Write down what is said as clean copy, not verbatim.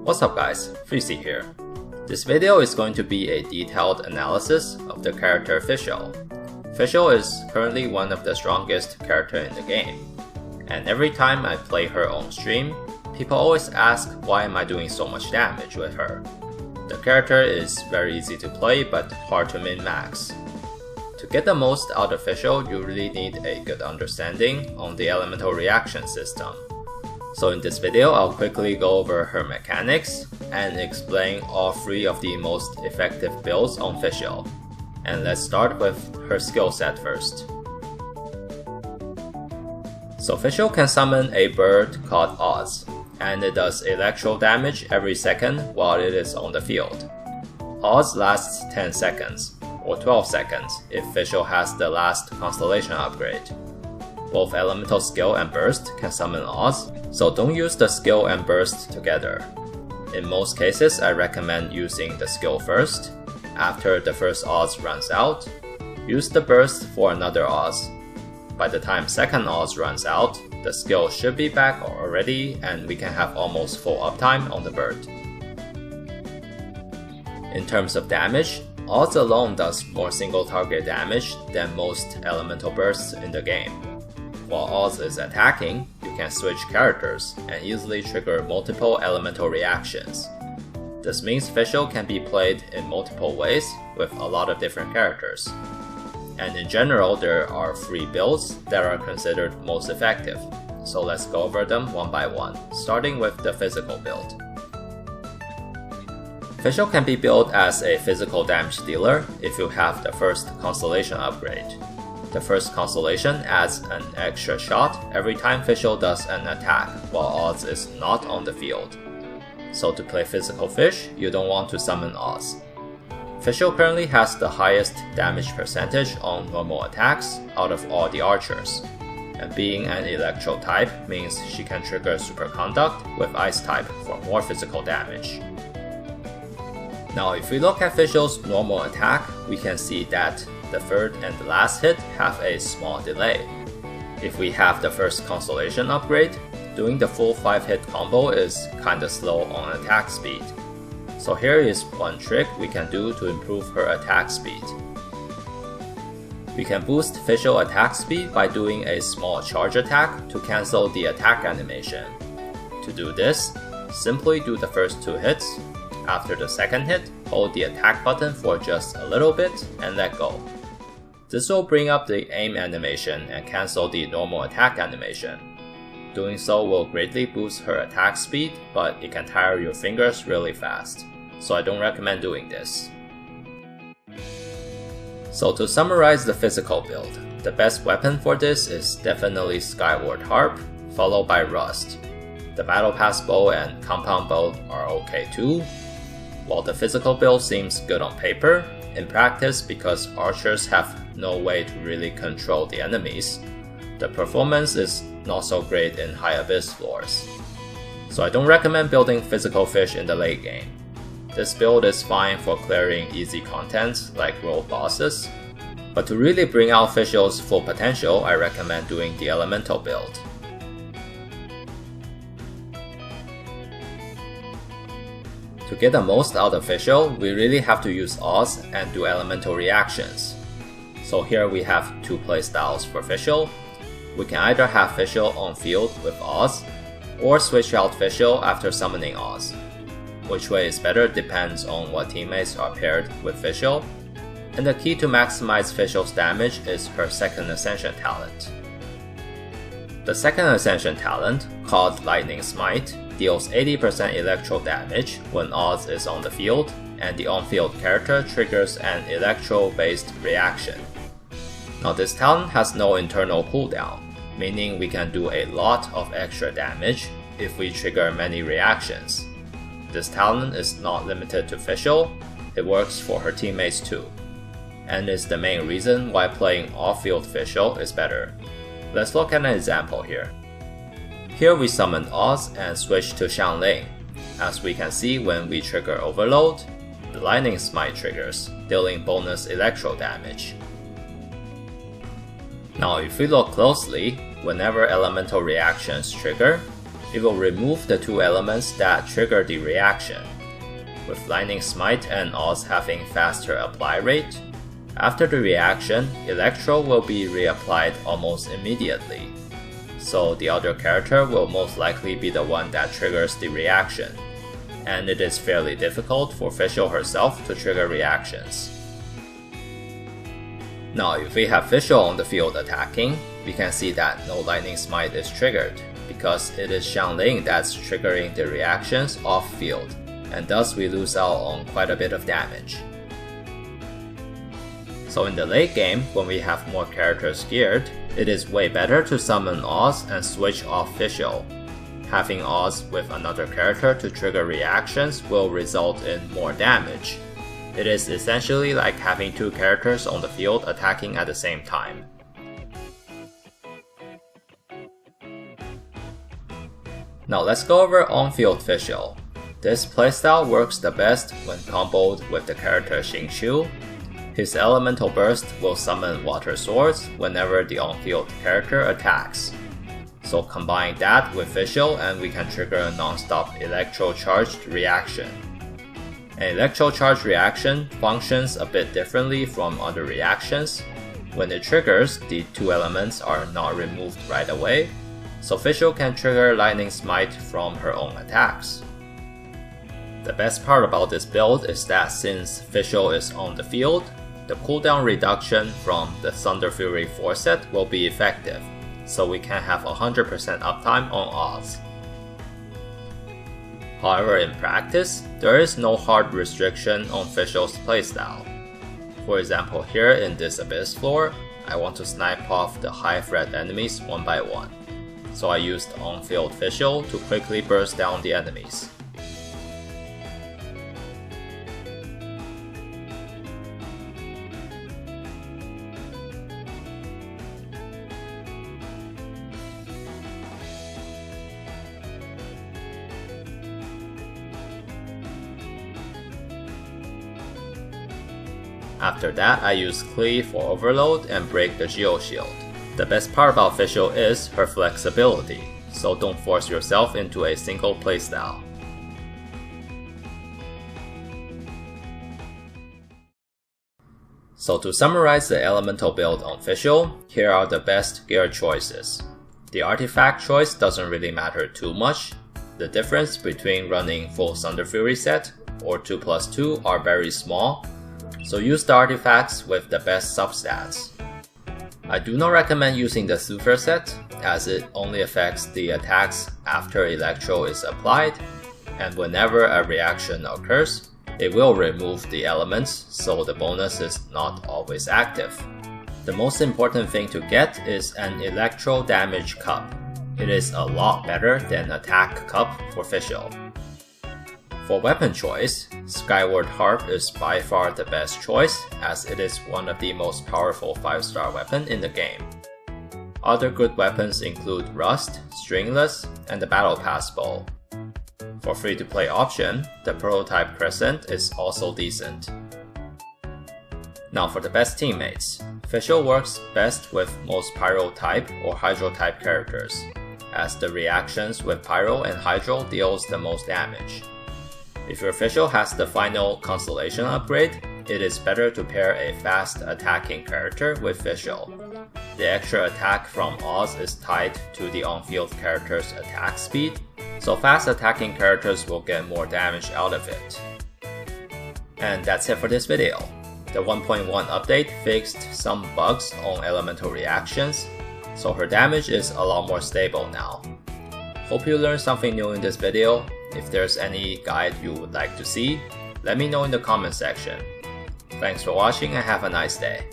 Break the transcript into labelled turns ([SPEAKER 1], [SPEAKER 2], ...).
[SPEAKER 1] What's up guys, Fischl here. This video is going to be a detailed analysis of the character Fischl. Fischl is currently one of the strongest characters in the game, and every time I play her on stream, people always ask why am I doing so much damage with her. The character is very easy to play but hard to min-max. To get the most out of Fischl, you really need a good understanding on the elemental reaction system. So in this video, I'll quickly go over her mechanics and explain all three of the most effective builds on Fischl. And let's start with her skill set first. So Fischl can summon a bird called Oz, and it does electro damage every second while it is on the field. Oz lasts 10 seconds, or 12 seconds if Fischl has the last constellation upgrade. Both elemental skill and burst can summon Oz, so don't use the skill and burst together. In most cases, I recommend using the skill first. After the first Oz runs out, use the burst for another Oz. By the time second Oz runs out, the skill should be back already and we can have almost full uptime on the bird. In terms of damage, Oz alone does more single target damage than most elemental bursts in the game. While Oz is attacking, you can switch characters and easily trigger multiple elemental reactions. This means Fischl can be played in multiple ways with a lot of different characters. And in general, there are 3 builds that are considered most effective. So let's go over them one by one, starting with the physical build. Fischl can be built as a physical damage dealer if you have the first constellation upgrade. The first constellation adds an extra shot every time Fischl does an attack while Oz is not on the field. So to play physical fish, you don't want to summon Oz. Fischl currently has the highest damage percentage on normal attacks out of all the archers, and being an electro type means she can trigger superconduct with ice type for more physical damage. Now if we look at Fischl's normal attack, we can see that the third and the last hit have a small delay. If we have the first constellation upgrade, doing the full 5-hit combo is kinda slow on attack speed. So here is one trick we can do to improve her attack speed. We can boost Fischl attack speed by doing a small charge attack to cancel the attack animation. To do this, simply do the first 2 hits. After the second hit, hold the attack button for just a little bit and let go. This will bring up the aim animation and cancel the normal attack animation. Doing so will greatly boost her attack speed, but it can tire your fingers really fast, so I don't recommend doing this. So to summarize the physical build, the best weapon for this is definitely Skyward Harp, followed by Rust. The Battle Pass bow and compound bow are okay too. While the physical build seems good on paper, in practice because archers have no way to really control the enemies, the performance is not so great in high abyss floors. So I don't recommend building physical fish in the late game. This build is fine for clearing easy content like rogue bosses, but to really bring out Fischl's full potential, I recommend doing the elemental build. To get the most out of Fischl, we really have to use Oz and do elemental reactions. So here we have 2 playstyles for Fischl. We can either have Fischl on field with Oz, or switch out Fischl after summoning Oz. Which way is better depends on what teammates are paired with Fischl, and the key to maximize Fischl's damage is her second Ascension talent. The second Ascension talent, called Lightning Smite, deals 80% electro damage when Oz is on the field, and the on-field character triggers an electro-based reaction. Now this talent has no internal cooldown, meaning we can do a lot of extra damage if we trigger many reactions. This talent is not limited to Fischl, it works for her teammates too, and is the main reason why playing off-field Fischl is better. Let's look at an example here. Here we summon Oz and switch to Xiangling. As we can see, when we trigger Overload, the Lightning Smite triggers, dealing bonus electro damage. Now if we look closely, whenever elemental reactions trigger, it will remove the two elements that trigger the reaction. With Lightning Smite and Oz having faster apply rate, after the reaction, Electro will be reapplied almost immediately. So the other character will most likely be the one that triggers the reaction, and it is fairly difficult for Fischl herself to trigger reactions. Now if we have Fischl on the field attacking, we can see that no Lightning Smite is triggered, because it is Xiangling that's triggering the reactions off field, and thus we lose out on quite a bit of damage. So in the late game, when we have more characters geared, it is way better to summon Oz and switch off Fischl. Having Oz with another character to trigger reactions will result in more damage. It is essentially like having two characters on the field attacking at the same time. Now let's go over on-field Fischl. This playstyle works the best when comboed with the character Xingqiu. His elemental burst will summon water swords whenever the on-field character attacks. So combine that with Fischl and we can trigger a non-stop electro-charged reaction. An electro-charged reaction functions a bit differently from other reactions. When it triggers, the two elements are not removed right away, so Fischl can trigger Lightning Smite from her own attacks. The best part about this build is that since Fischl is on the field, the cooldown reduction from the Thunder Fury 4 set will be effective, so we can have 100% uptime on Oz. However, in practice, there is no hard restriction on Fischl's playstyle. For example, here in this Abyss floor, I want to snipe off the high threat enemies one by one, so I used on-field Fischl to quickly burst down the enemies. After that, I use Cleave for overload and break the Geo Shield. The best part about Fischl is her flexibility, so don't force yourself into a single playstyle. So to summarize the elemental build on Fischl, here are the best gear choices. The artifact choice doesn't really matter too much. The difference between running full Thunder Fury set or 2+2 are very small, so use the artifacts with the best substats. I do not recommend using the Super set, as it only affects the attacks after Electro is applied, and whenever a reaction occurs, it will remove the elements, so the bonus is not always active. The most important thing to get is an Electro damage cup. It is a lot better than attack cup for Fischl. For weapon choice, Skyward Harp is by far the best choice, as it is one of the most powerful 5-star weapon in the game. Other good weapons include Rust, Stringless, and the Battle Pass Bow. For free-to-play option, the Prototype Crescent is also decent. Now for the best teammates, Fischl works best with most Pyro type or Hydro type characters, as the reactions with Pyro and Hydro deals the most damage. If your Fischl has the final Constellation upgrade, it is better to pair a fast attacking character with Fischl. The extra attack from Oz is tied to the on-field character's attack speed, so fast attacking characters will get more damage out of it. And that's it for this video. The 1.1 update fixed some bugs on elemental reactions, so her damage is a lot more stable now. Hope you learned something new in this video. If there's any guide you would like to see, let me know in the comment section. Thanks for watching and have a nice day.